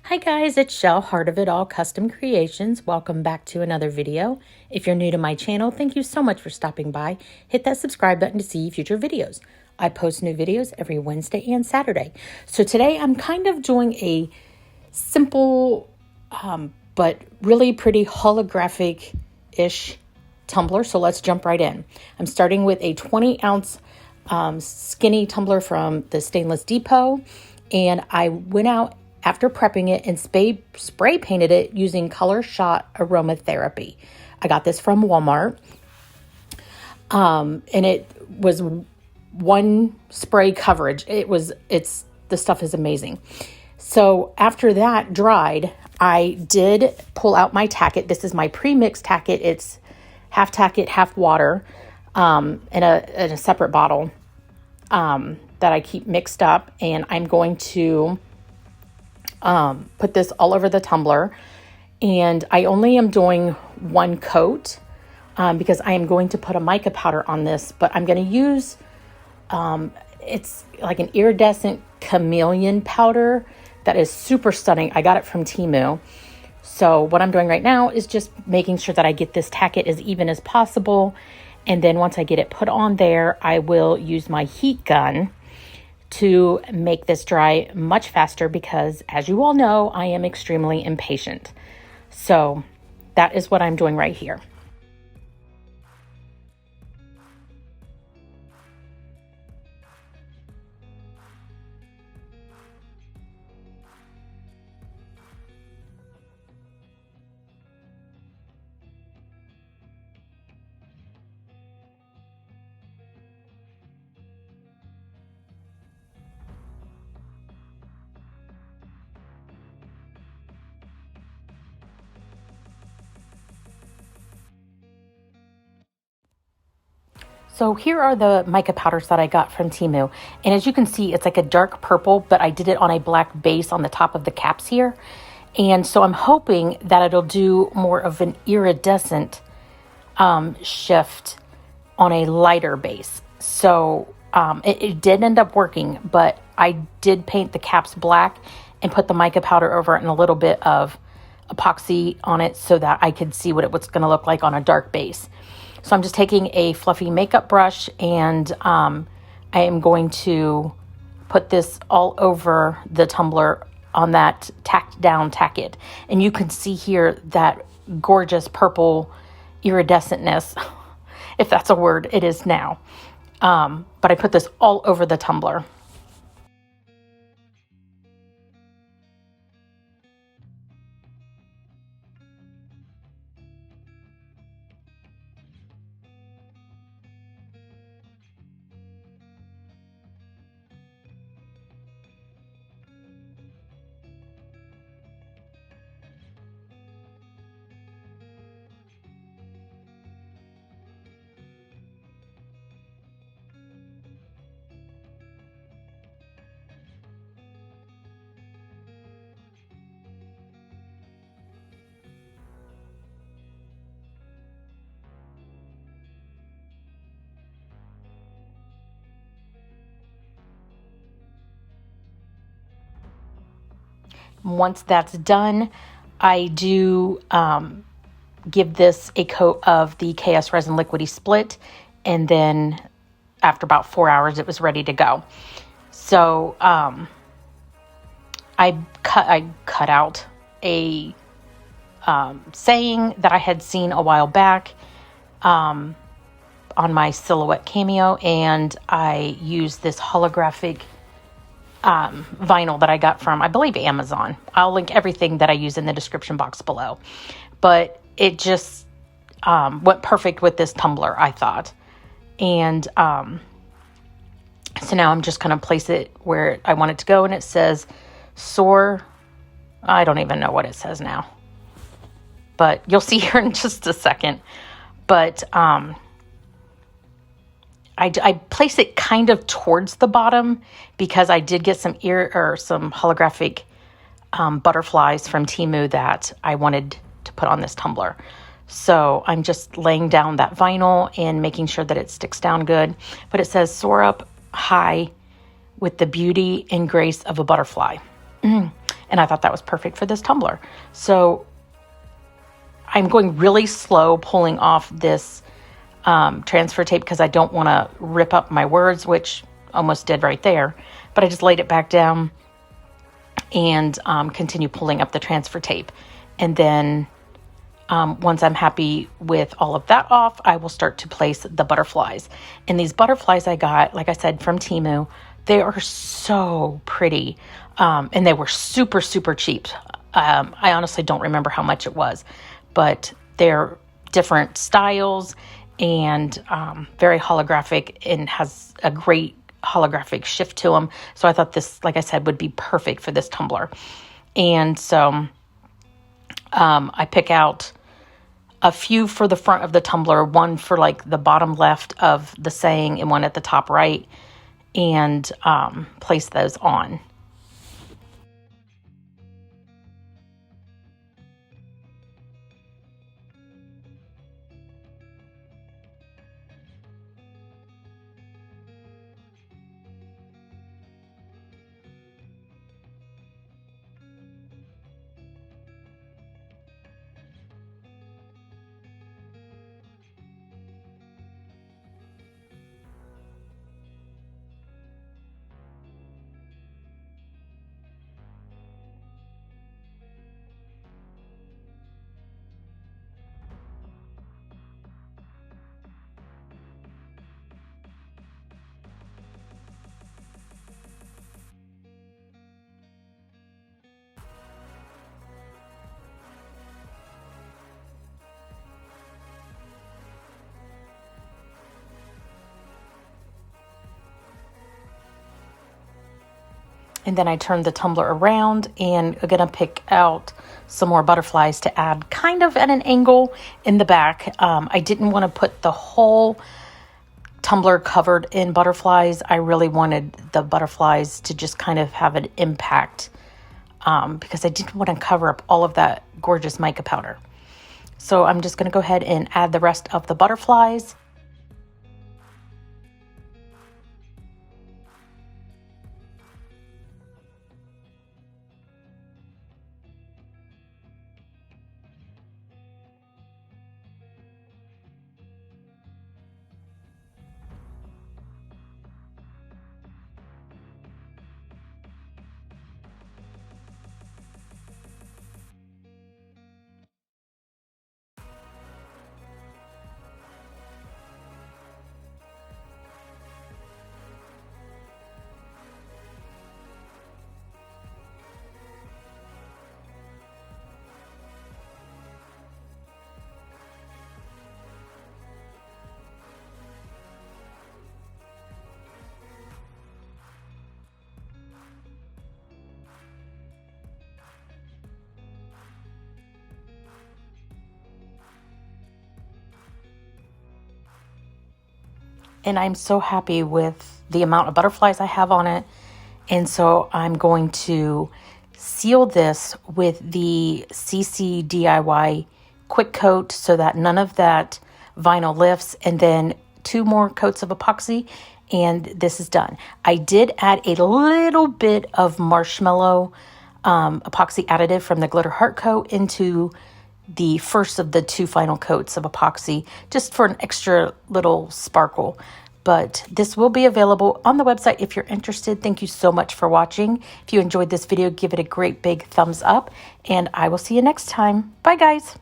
Hi guys, it's Shell, Heart of It All Custom Creations. Welcome back to another video. If you're new to my channel, thank you so much for stopping by. Hit that subscribe button to see future videos. I post new videos every Wednesday and Saturday. So today I'm kind of doing a simple but really pretty holographic-ish tumbler. So let's jump right in. I'm starting with a 20-ounce skinny tumbler from the Stainless Depot, and I went out after prepping it and spray painted it using Colorshot Aromatherapy. I got this from Walmart, and it was one spray coverage. The stuff is amazing. So after that dried, I did pull out my Tack. This is my pre-mixed Tack. It's half Tack, half water, in a separate bottle that I keep mixed up, and I'm going to put this all over the tumbler, and I only am doing one coat because I am going to put a mica powder on this, but I'm going to use, it's like an iridescent chameleon powder that is super stunning. I got it from Temu. So what I'm doing right now is just making sure that I get this tacket as even as possible, and then once I get it put on there, I will use my heat gun to make this dry much faster because, as you all know, I am extremely impatient. So that is what I'm doing right here. So here are the mica powders that I got from Temu. And as you can see, it's like a dark purple, but I did it on a black base on the top of the caps here. And so I'm hoping that it'll do more of an iridescent shift on a lighter base. So it did end up working, but I did paint the caps black and put the mica powder over it and a little bit of epoxy on it so that I could see what it was going to look like on a dark base. So I'm just taking a fluffy makeup brush, and I am going to put this all over the tumbler on that tacked down tacket. And you can see here that gorgeous purple iridescentness, if that's a word, it is now. But I put this all over the tumbler. Once that's done, I do give this a coat of the KS Resin Liquidy Split, and then after about 4 hours, it was ready to go. So I cut out a saying that I had seen a while back on my Silhouette Cameo, and I used this holographic vinyl that I got from, I believe, Amazon. I'll link everything that I use in the description box below. But it just went perfect with this tumbler, I thought. And so now I'm just going to place it where I want it to go. And it says soar. I don't even know what it says now. But you'll see here in just a second. But I place it kind of towards the bottom because I did get some some holographic butterflies from Temu that I wanted to put on this tumbler. So I'm just laying down that vinyl and making sure that it sticks down good. But it says soar up high with the beauty and grace of a butterfly. And I thought that was perfect for this tumbler. So I'm going really slow pulling off this transfer tape because I don't want to rip up my words, which almost did right there. But I just laid it back down and continue pulling up the transfer tape. And then once I'm happy with all of that off, I will start to place the butterflies. And these butterflies I got, like I said, from Temu, they are so pretty. And they were super, super cheap. I honestly don't remember how much it was, but they're different styles and very holographic and has a great holographic shift to them. So I thought this, like I said, would be perfect for this tumbler. And so I pick out a few for the front of the tumbler, one for like the bottom left of the saying and one at the top right, and place those on. And then I turned the tumbler around and I'm gonna pick out some more butterflies to add kind of at an angle in the back. I didn't want to put the whole tumbler covered in butterflies. I really wanted the butterflies to just kind of have an impact because I didn't want to cover up all of that gorgeous mica powder. So I'm just gonna go ahead and add the rest of the butterflies. And I'm so happy with the amount of butterflies I have on it. And so I'm going to seal this with the Ccdiy quick coat so that none of that vinyl lifts, and then 2 more coats of epoxy, and this is done. I did add a little bit of marshmallow epoxy additive from the glitter heart coat into the first of the 2 final coats of epoxy, just for an extra little sparkle. But this will be available on the website if you're interested. Thank you so much for watching. If you enjoyed this video, give it a great big thumbs up, and I will see you next time. Bye, guys.